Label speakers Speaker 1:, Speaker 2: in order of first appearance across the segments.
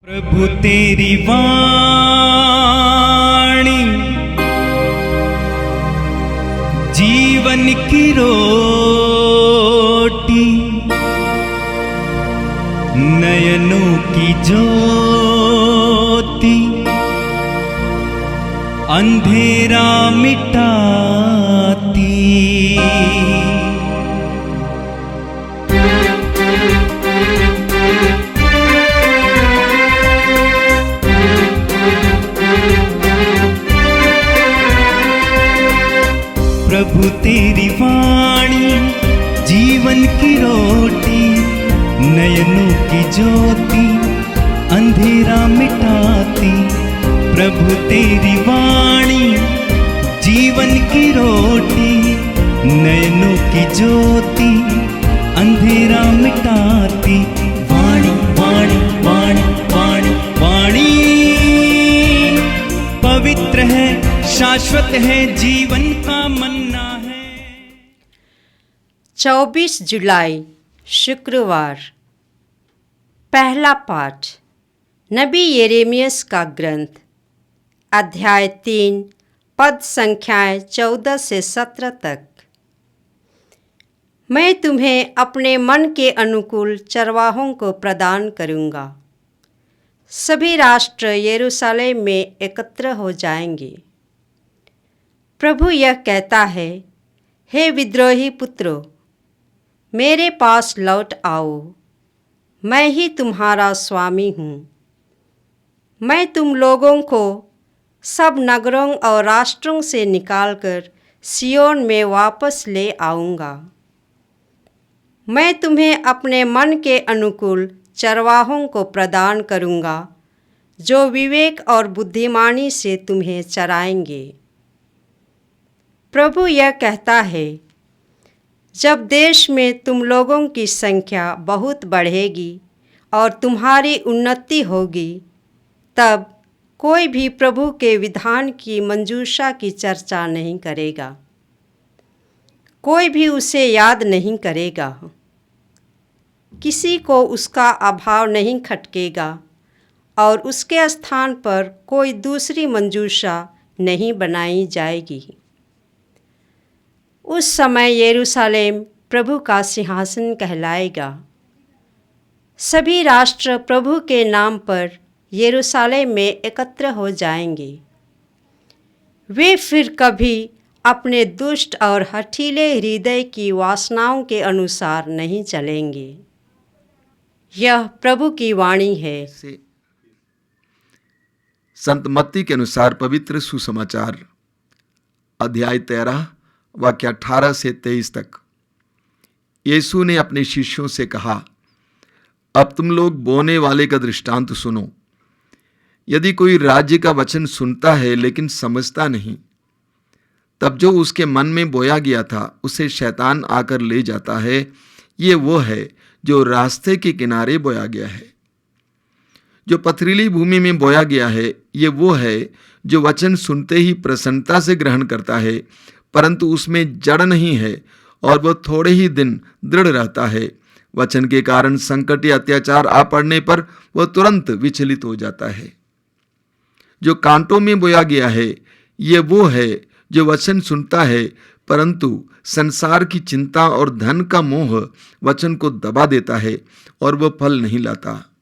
Speaker 1: प्रभु तेरी वाणी जीवन की रोटी, नयनों की ज्योति, अंधेरा मिटाती। प्रभु तेरी वाणी जीवन की रोटी, नयनों की ज्योति, अंधेरा मिटाती। प्रभु तेरी वाणी जीवन की रोटी, नयनों की ज्योति, अंधेरा मिटाती। वाणी वाणी वाणी वाणी वाणी पवित्र है, शाश्वत है, जीवन का मन्ना है।
Speaker 2: 24 जुलाई शुक्रवार। पहला पाठ नबी यिर्मयाह का ग्रंथ, अध्याय 3, पद संख्याएं 14 से 17 तक। मैं तुम्हें अपने मन के अनुकूल चरवाहों को प्रदान करूँगा। सभी राष्ट्र यरूशलेम में एकत्र हो जाएंगे। प्रभु यह कहता है, हे विद्रोही पुत्रों, मेरे पास लौट आओ। मैं ही तुम्हारा स्वामी हूँ। मैं तुम लोगों को सब नगरों और राष्ट्रों से निकालकर सियोन में वापस ले आऊँगा। मैं तुम्हें अपने मन के अनुकूल चरवाहों को प्रदान करूँगा, जो विवेक और बुद्धिमानी से तुम्हें चराएंगे। प्रभु यह कहता है, जब देश में तुम लोगों की संख्या बहुत बढ़ेगी और तुम्हारी उन्नति होगी, तब कोई भी प्रभु के विधान की मंजूषा की चर्चा नहीं करेगा। कोई भी उसे याद नहीं करेगा। किसी को उसका अभाव नहीं खटकेगा और उसके स्थान पर कोई दूसरी मंजूषा नहीं बनाई जाएगी। उस समय यरूशलेम प्रभु का सिंहासन कहलाएगा। सभी राष्ट्र प्रभु के नाम पर यरूशलेम में एकत्र हो जाएंगे। वे फिर कभी अपने दुष्ट और हठीले हृदय की वासनाओं के अनुसार नहीं चलेंगे। यह प्रभु की वाणी है।
Speaker 3: संत मत्ती के अनुसार पवित्र सुसमाचार, अध्याय 13, वाक्य 18 से 23 तक। यीशु ने अपने शिष्यों से कहा, अब तुम लोग बोने वाले का दृष्टांत सुनो। यदि कोई राज्य का वचन सुनता है लेकिन समझता नहीं, तब जो उसके मन में बोया गया था उसे शैतान आकर ले जाता है। ये वो है जो रास्ते के किनारे बोया गया है। जो पथरीली भूमि में बोया गया है, ये वो है जो वचन सुनते ही प्रसन्नता से ग्रहण करता है, परंतु उसमें जड़ नहीं है और वह थोड़े ही दिन दृढ़ रहता है। वचन के कारण संकट या अत्याचार आ पड़ने पर वह तुरंत विचलित हो जाता है। जो कांटों में बोया गया है, ये वो है जो वचन सुनता है, परंतु संसार की चिंता और धन का मोह वचन को दबा देता है और वह फल नहीं लाता।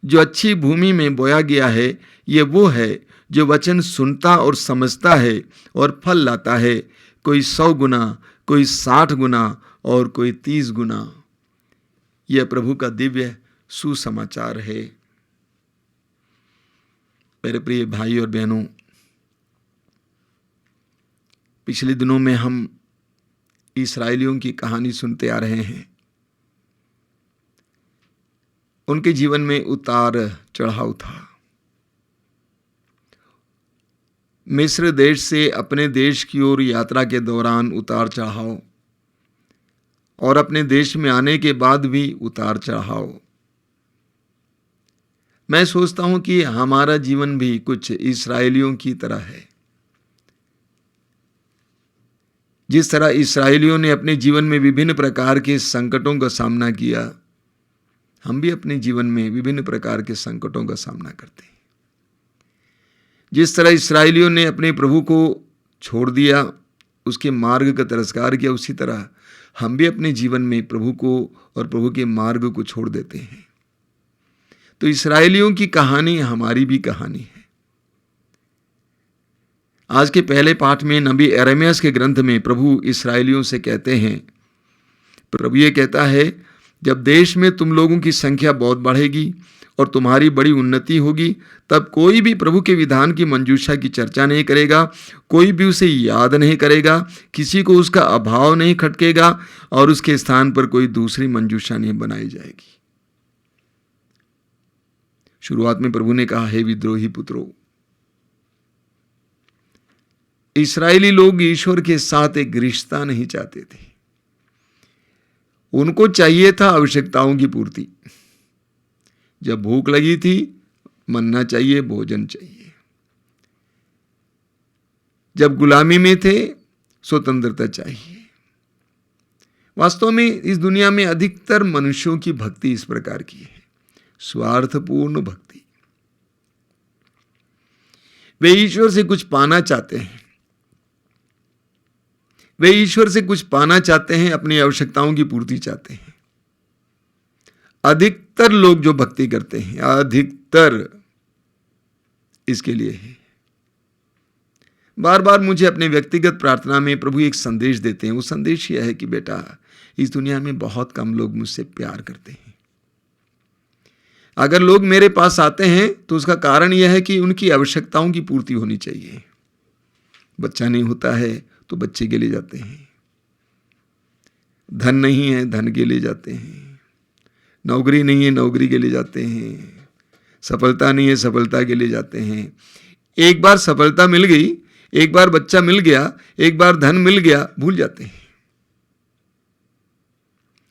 Speaker 3: जो अच्छी भूमि में बोया गया है, ये वो है जो वचन सुनता और समझता है और फल लाता है, कोई 100 गुना, कोई 60 गुना और कोई 30 गुना। यह प्रभु का दिव्य सुसमाचार है। मेरे प्रिय भाई और बहनों, पिछले दिनों में हम इस्राएलियों की कहानी सुनते आ रहे हैं। उनके जीवन में उतार चढ़ाव था। मिस्र देश से अपने देश की ओर यात्रा के दौरान उतार चढ़ाव, और अपने देश में आने के बाद भी उतार चढ़ाव। मैं सोचता हूं कि हमारा जीवन भी कुछ इस्राएलियों की तरह है। जिस तरह इस्राएलियों ने अपने जीवन में विभिन्न प्रकार के संकटों का सामना किया, हम भी अपने जीवन में विभिन्न प्रकार के संकटों का सामना करते हैं। जिस तरह इस्राएलियों ने अपने प्रभु को छोड़ दिया, उसके मार्ग का तिरस्कार किया, उसी तरह हम भी अपने जीवन में प्रभु को और प्रभु के मार्ग को छोड़ देते हैं। तो इस्राएलियों की कहानी हमारी भी कहानी है। आज के पहले पाठ में नबी यिर्मयाह के ग्रंथ में प्रभु इस्राएलियों से कहते हैं, प्रभु ये कहता है, जब देश में तुम लोगों की संख्या बहुत बढ़ेगी और तुम्हारी बड़ी उन्नति होगी, तब कोई भी प्रभु के विधान की मंजूषा की चर्चा नहीं करेगा, कोई भी उसे याद नहीं करेगा, किसी को उसका अभाव नहीं खटकेगा और उसके स्थान पर कोई दूसरी मंजूषा नहीं बनाई जाएगी। शुरुआत में प्रभु ने कहा, हे विद्रोही पुत्रों, इस्राएली लोग ईश्वर के साथ एक रिश्ता नहीं चाहते थे। उनको चाहिए था आवश्यकताओं की पूर्ति। जब भूख लगी थी, मन्ना चाहिए, भोजन चाहिए। जब गुलामी में थे, स्वतंत्रता चाहिए। वास्तव में इस दुनिया में अधिकतर मनुष्यों की भक्ति इस प्रकार की है, स्वार्थपूर्ण भक्ति। वे ईश्वर से कुछ पाना चाहते हैं, वे ईश्वर से कुछ पाना चाहते हैं, अपनी आवश्यकताओं की पूर्ति चाहते हैं। अधिकतर लोग जो भक्ति करते हैं, अधिकतर इसके लिए है। बार बार मुझे अपने व्यक्तिगत प्रार्थना में प्रभु एक संदेश देते हैं। वो संदेश यह है कि बेटा, इस दुनिया में बहुत कम लोग मुझसे प्यार करते हैं। अगर लोग मेरे पास आते हैं तो उसका कारण यह है कि उनकी आवश्यकताओं की पूर्ति होनी चाहिए। बच्चा नहीं होता है तो बच्चे के लिए जाते हैं, धन नहीं है धन के लिए जाते हैं, नौकरी नहीं है नौकरी के लिए जाते हैं, सफलता नहीं है सफलता के लिए जाते हैं। एक बार सफलता मिल गई, एक बार बच्चा मिल गया, एक बार धन मिल गया, भूल जाते हैं।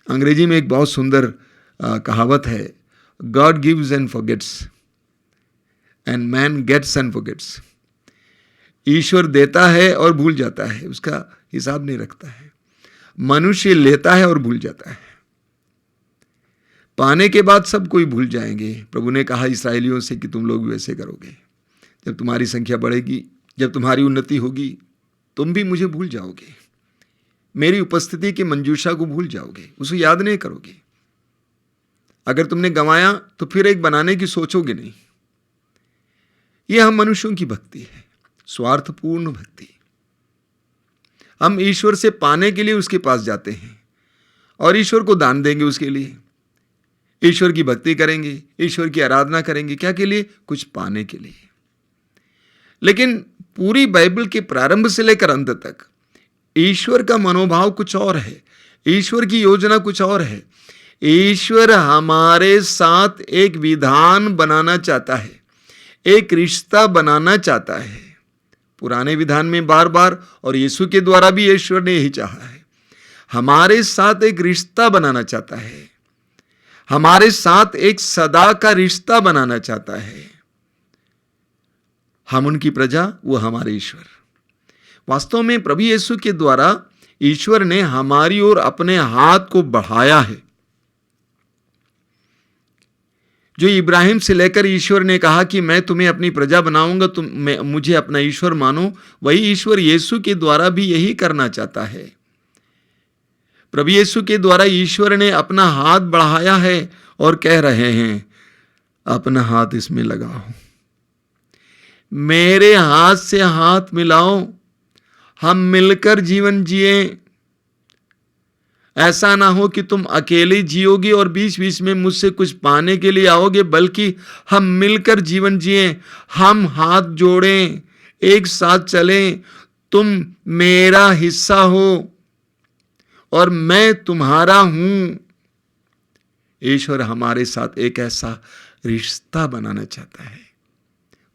Speaker 3: अंग्रेजी में एक बहुत सुंदर कहावत है, God gives and forgets and man gets and forgets. ईश्वर देता है और भूल जाता है, उसका हिसाब नहीं रखता है। मनुष्य लेता है और भूल जाता है। पाने के बाद सब कोई भूल जाएंगे। प्रभु ने कहा इस्राएलियों से कि तुम लोग वैसे करोगे। जब तुम्हारी संख्या बढ़ेगी, जब तुम्हारी उन्नति होगी, तुम भी मुझे भूल जाओगे, मेरी उपस्थिति की मंजूषा को भूल जाओगे, उसे याद नहीं करोगे। अगर तुमने गंवाया तो फिर एक बनाने की सोचोगे नहीं। यह हम मनुष्यों की भक्ति है, स्वार्थपूर्ण भक्ति। हम ईश्वर से पाने के लिए उसके पास जाते हैं और ईश्वर को दान देंगे, उसके लिए ईश्वर की भक्ति करेंगे, ईश्वर की आराधना करेंगे। क्या के लिए? कुछ पाने के लिए। लेकिन पूरी बाइबल के प्रारंभ से लेकर अंत तक ईश्वर का मनोभाव कुछ और है, ईश्वर की योजना कुछ और है। ईश्वर हमारे साथ एक विधान बनाना चाहता है, एक रिश्ता बनाना चाहता है। पुराने विधान में बार बार और यीशु के द्वारा भी ईश्वर ने यही चाहा है, हमारे साथ एक रिश्ता बनाना चाहता है, हमारे साथ एक सदा का रिश्ता बनाना चाहता है। हम उनकी प्रजा, वो हमारे ईश्वर। वास्तव में प्रभु यीशु के द्वारा ईश्वर ने हमारी ओर अपने हाथ को बढ़ाया है। जो इब्राहिम से लेकर ईश्वर ने कहा कि मैं तुम्हें अपनी प्रजा बनाऊंगा, तुम मुझे अपना ईश्वर मानो, वही ईश्वर यीशु के द्वारा भी यही करना चाहता है। प्रभु यीशु के द्वारा ईश्वर ने अपना हाथ बढ़ाया है और कह रहे हैं, अपना हाथ इसमें लगाओ, मेरे हाथ से हाथ मिलाओ, हम मिलकर जीवन जिए। ऐसा ना हो कि तुम अकेले जियोगे और बीच बीच में मुझसे कुछ पाने के लिए आओगे, बल्कि हम मिलकर जीवन जिए, हम हाथ जोड़ें, एक साथ चलें। तुम मेरा हिस्सा हो और मैं तुम्हारा हूं। ईश्वर हमारे साथ एक ऐसा रिश्ता बनाना चाहता है।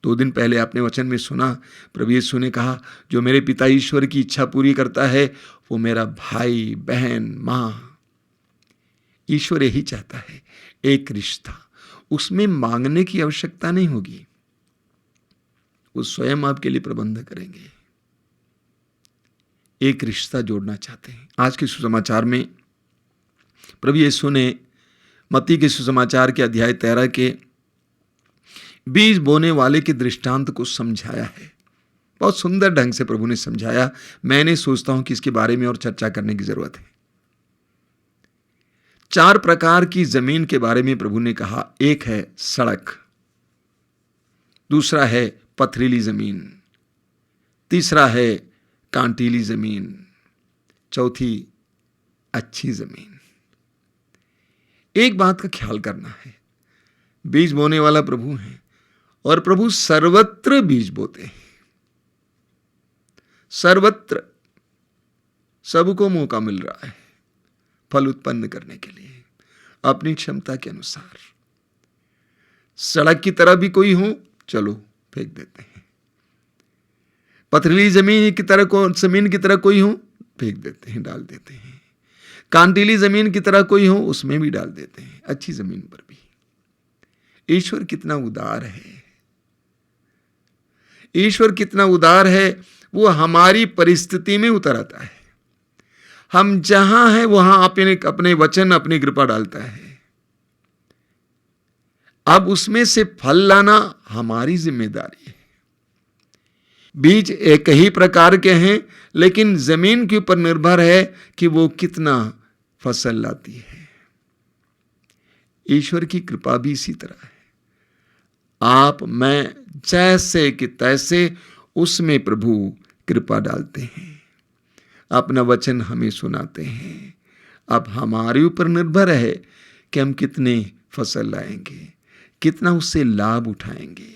Speaker 3: 2 दिन पहले आपने वचन में सुना, प्रभु यीशु ने कहा, जो मेरे पिता ईश्वर की इच्छा पूरी करता है वो मेरा भाई, बहन, मां। ईश्वर यही चाहता है, एक रिश्ता। उसमें मांगने की आवश्यकता नहीं होगी, वो स्वयं आपके लिए प्रबंध करेंगे। एक रिश्ता जोड़ना चाहते हैं। आज के सुसमाचार में प्रभु यीशु ने मत्ती के सुसमाचार के अध्याय 13 के बीज बोने वाले के दृष्टांत को समझाया है। बहुत सुंदर ढंग से प्रभु ने समझाया। मैंने सोचता हूं कि इसके बारे में और चर्चा करने की जरूरत है। 4 प्रकार की जमीन के बारे में प्रभु ने कहा। एक है सड़क, दूसरा है पथरीली जमीन, तीसरा है कांटीली जमीन, चौथी अच्छी जमीन। एक बात का ख्याल करना है, बीज बोने वाला प्रभु है और प्रभु सर्वत्र बीज बोते हैं। सर्वत्र सबको मौका मिल रहा है फल उत्पन्न करने के लिए अपनी क्षमता के अनुसार। सड़क की तरह भी कोई हो, चलो फेंक देते हैं। पथरीली जमीन की तरह कोई हो, फेंक देते हैं, डाल देते हैं। कांटीली जमीन की तरह कोई हो, उसमें भी डाल देते हैं, अच्छी जमीन पर भी। ईश्वर कितना उदार है, ईश्वर कितना उदार है। वो हमारी परिस्थिति में उतर आता है। हम जहां हैं वहां अपने वचन, अपनी कृपा डालता है। अब उसमें से फल लाना हमारी जिम्मेदारी है। बीज एक ही प्रकार के हैं, लेकिन जमीन के ऊपर निर्भर है कि वो कितना फसल लाती है। ईश्वर की कृपा भी इसी तरह है। आप मैं जैसे कि तैसे उसमें प्रभु कृपा डालते हैं, अपना वचन हमें सुनाते हैं। अब हमारे ऊपर निर्भर है कि हम कितने फसल लाएंगे, कितना उससे लाभ उठाएंगे।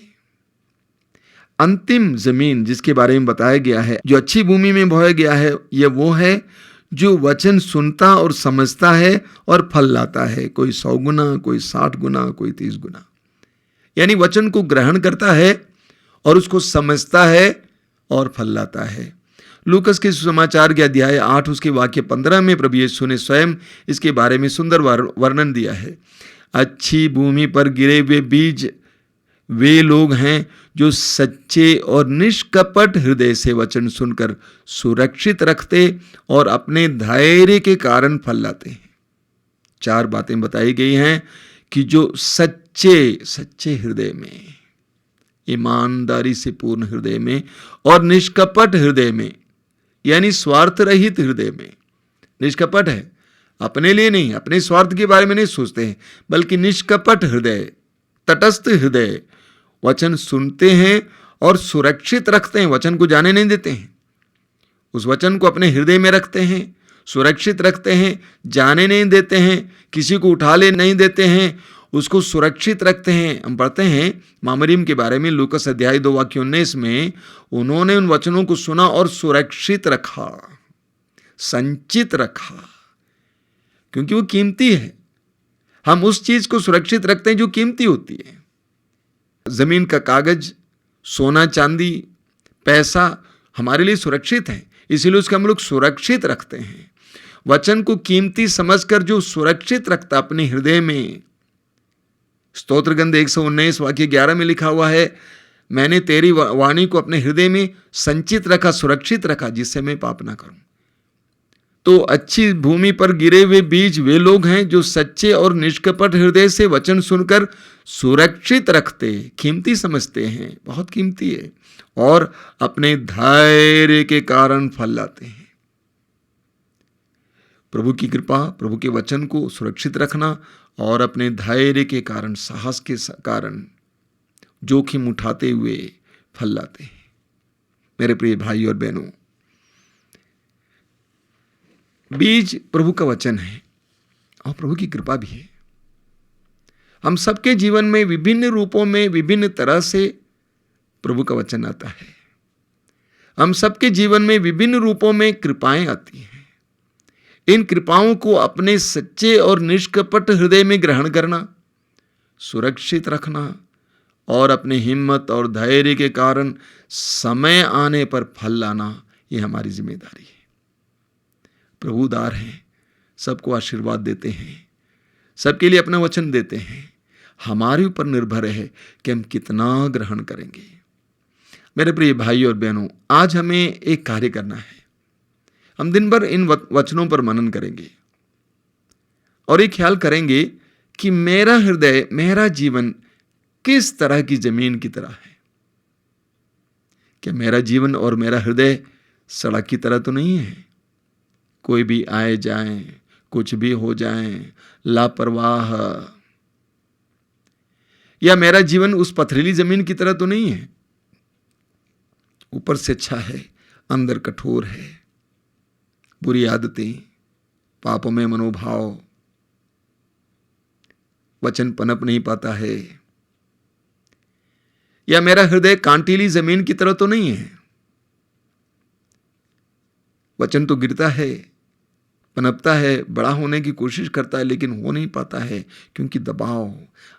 Speaker 3: अंतिम जमीन जिसके बारे में बताया गया है, जो अच्छी भूमि में बोया गया है, यह वो है जो वचन सुनता और समझता है और फल लाता है। कोई 100 गुना, कोई 60 गुना, कोई 30 गुना। यानी वचन को ग्रहण करता है और उसको समझता है और फल लाता है। लूकस के सुसमाचार के अध्याय 8 उसके वाक्य 15 में प्रभु यीशु ने स्वयं इसके बारे में सुंदर वर्णन दिया है। अच्छी भूमि पर गिरे हुए बीज वे लोग हैं जो सच्चे और निष्कपट हृदय से वचन सुनकर सुरक्षित रखते और अपने धैर्य के कारण फल लाते हैं। 4 बातें बताई गई हैं कि जो सच्चे हृदय में, ईमानदारी से पूर्ण हृदय में और निष्कपट हृदय में, यानी स्वार्थ रहित हृदय में। निष्कपट है, अपने लिए नहीं, अपने स्वार्थ के बारे में नहीं सोचते हैं, बल्कि निष्कपट हृदय, तटस्थ हृदय वचन सुनते हैं और सुरक्षित रखते हैं, वचन को जाने नहीं देते हैं। उस वचन को अपने हृदय में रखते हैं, सुरक्षित रखते हैं, जाने नहीं देते हैं, किसी को उठा ले नहीं देते हैं, उसको सुरक्षित रखते हैं। हम पढ़ते हैं मामरीम के बारे में लूकस अध्याय 2 वाक्य 19 में, उन्होंने उन वचनों को सुना और सुरक्षित रखा, संचित रखा, क्योंकि वो कीमती है। हम उस चीज को सुरक्षित रखते हैं जो कीमती होती है। जमीन का कागज, सोना चांदी, पैसा हमारे लिए सुरक्षित है, इसीलिए उसको हम लोग सुरक्षित रखते हैं। वचन को कीमती समझकर जो सुरक्षित रखता अपने हृदय में, स्तोत्र गंध 119 वाक्य 11 में लिखा हुआ है, मैंने तेरी वाणी को अपने हृदय में संचित रखा, सुरक्षित रखा, जिससे मैं पाप ना करूं। तो अच्छी भूमि पर गिरे हुए बीज वे लोग हैं जो सच्चे और निष्कपट हृदय से वचन सुनकर सुरक्षित रखते, कीमती समझते हैं, बहुत कीमती है, और अपने धैर्य के कारण फल लाते हैं। प्रभु की कृपा, प्रभु के वचन को सुरक्षित रखना और अपने धैर्य के कारण, साहस के कारण जोखिम उठाते हुए फल लाते हैं। मेरे प्रिय भाई और बहनों, बीज प्रभु का वचन है और प्रभु की कृपा भी है। हम सबके जीवन में विभिन्न रूपों में, विभिन्न तरह से प्रभु का वचन आता है। हम सबके जीवन में विभिन्न रूपों में कृपाएं आती हैं। इन कृपाओं को अपने सच्चे और निष्कपट हृदय में ग्रहण करना, सुरक्षित रखना और अपने हिम्मत और धैर्य के कारण समय आने पर फल लाना, ये हमारी जिम्मेदारी है। प्रभु उदार हैं, सबको आशीर्वाद देते हैं, सबके लिए अपना वचन देते हैं। हमारे ऊपर निर्भर है कि हम कितना ग्रहण करेंगे। मेरे प्रिय भाई और बहनों, आज हमें एक कार्य करना है। हम दिन भर इन वचनों पर मनन करेंगे और एक ख्याल करेंगे कि मेरा हृदय, मेरा जीवन किस तरह की जमीन की तरह है। क्या मेरा जीवन और मेरा हृदय सड़क की तरह तो नहीं है? कोई भी आए जाए, कुछ भी हो जाए, लापरवाह। या मेरा जीवन उस पथरीली जमीन की तरह तो नहीं है? ऊपर से अच्छा है, अंदर कठोर है, बुरी आदतें, पापों में मनोभाव, वचन पनप नहीं पाता है। या मेरा हृदय कांटीली जमीन की तरह तो नहीं है? वचन तो गिरता है, पनपता है, बड़ा होने की कोशिश करता है, लेकिन हो नहीं पाता है, क्योंकि दबाव,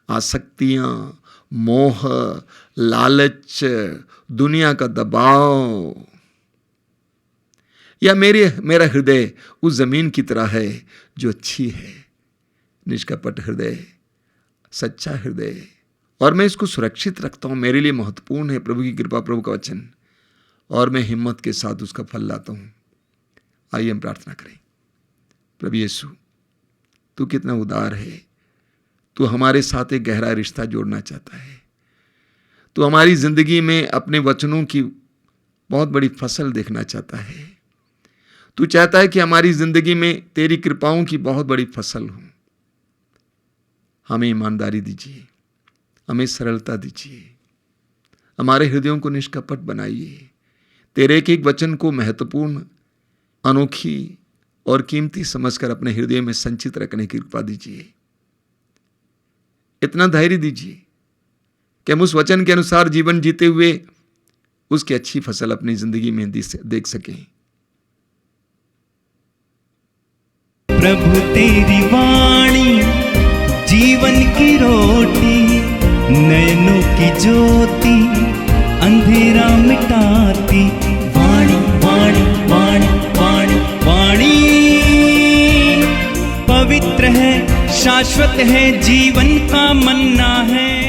Speaker 3: आसक्तियां, मोह, लालच, दुनिया का दबाव। या मेरा हृदय उस जमीन की तरह है जो अच्छी है, निष्कपट हृदय, सच्चा हृदय, और मैं इसको सुरक्षित रखता हूं, मेरे लिए महत्वपूर्ण है प्रभु की कृपा, प्रभु का वचन, और मैं हिम्मत के साथ उसका फल लाता हूं। आइए हम प्रार्थना करें। प्रभु यीशु, तू कितना उदार है, तू हमारे साथ एक गहरा रिश्ता जोड़ना चाहता है। तू हमारी जिंदगी में अपने वचनों की बहुत बड़ी फसल देखना चाहता है। तू चाहता है कि हमारी जिंदगी में तेरी कृपाओं की बहुत बड़ी फसल हो। हमें ईमानदारी दीजिए, हमें सरलता दीजिए, हमारे हृदयों को निष्कपट बनाइए। तेरे एक एक वचन को महत्वपूर्ण, अनोखी और कीमती समझकर अपने हृदय में संचित रखने की कृपा दीजिए। इतना धैर्य दीजिए कि हम उस वचन के अनुसार जीवन जीते हुए उसकी अच्छी फसल अपनी जिंदगी में देख सकें।
Speaker 1: प्रभु तेरी वाणी जीवन की रोटी, नयनों की ज्योति, अंधेरा मिटाती। वाणी वाणी वाणी वाणी वाणी पवित्र है, शाश्वत है, जीवन का मन्ना है।